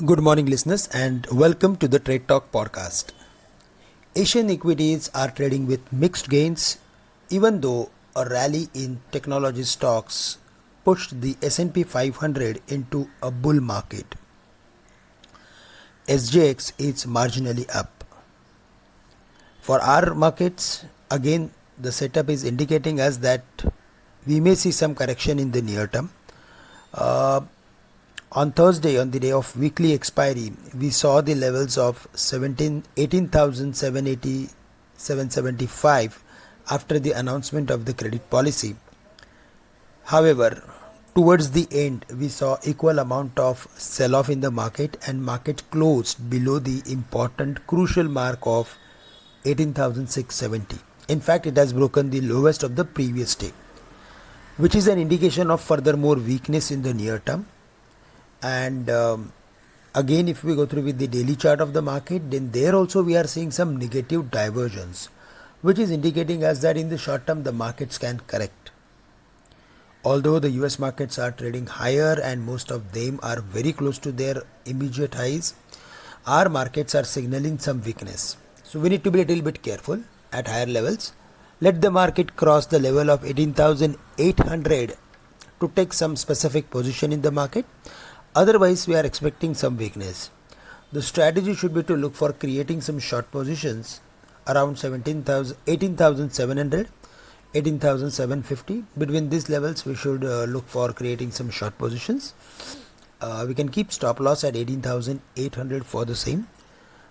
Good morning, listeners, and welcome to the Trade Talk podcast. Asian equities are trading with mixed gains, even though a rally in technology stocks pushed the S&P 500 into a bull market. SJX is marginally up. For our markets, again, the setup is indicating us that we may see some correction in the near term. On Thursday, on the day of weekly expiry, we saw the levels of 18,780, 775 after the announcement of the credit policy. However, towards the end, we saw equal amount of sell-off in the market, and market closed below the important crucial mark of 18,670. In fact, it has broken the lowest of the previous day, which is an indication of further more weakness in the near term. And again, if we go through with the daily chart of the market, then there also we are seeing some negative divergence, which is indicating us that in the short term the markets can correct. Although the US markets are trading higher and most of them are very close to their immediate highs, our markets are signaling some weakness. So we need to be a little bit careful at higher levels. Let the market cross the level of 18,800 to take some specific position in the market. Otherwise, we are expecting some weakness. The strategy should be to look for creating some short positions around 18,700, 18,750. Between these levels, we should look for creating some short positions. We can keep stop loss at 18,800 for the same.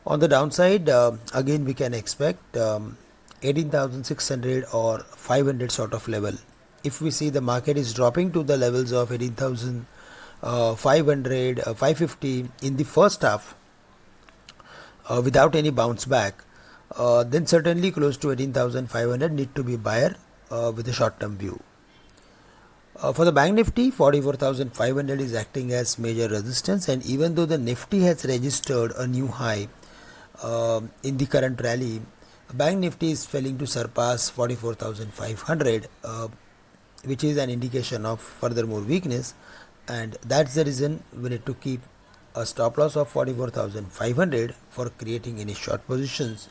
On the downside, again, we can expect 18,600 or 500 sort of level. If we see the market is dropping to the levels of 18,500, 550 in the first half without any bounce back, then certainly close to 18,500 need to be buyer with a short term view. For the Bank Nifty, 44,500 is acting as major resistance, and even though the Nifty has registered a new high in the current rally, Bank Nifty is failing to surpass 44,500, which is an indication of further more weakness. And that's the reason we need to keep a stop loss of 44,500 for creating any short positions.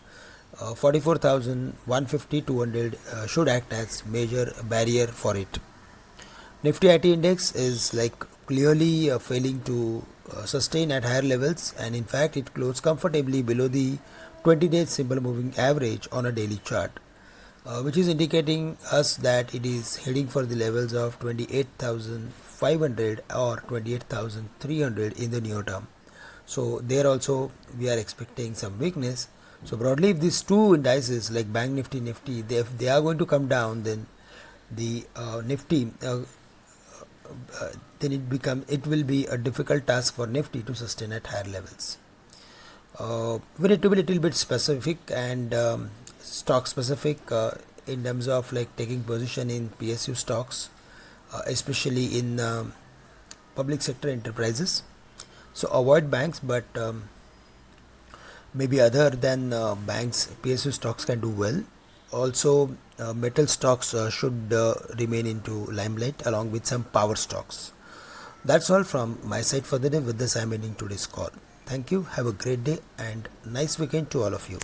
44,150, 200 should act as major barrier for it. Nifty IT index is clearly failing to sustain at higher levels, and in fact it closed comfortably below the 20-day simple moving average on a daily chart, which is indicating us that it is heading for the levels of 28,500 or 28,300 in the near term. So there also we are expecting some weakness. So broadly, if these two indices like Bank Nifty, if they are going to come down, then the Nifty then it will be a difficult task for Nifty to sustain at higher levels. We need to be a little bit specific and stock specific in terms of taking position in PSU stocks, especially in public sector enterprises. So avoid banks, but maybe other than banks, PSU stocks can do well. Also, metal stocks should remain into limelight along with some power stocks. That's all from my side for the day. With this, I'm ending today's call. Thank you. Have a great day and nice weekend to all of you.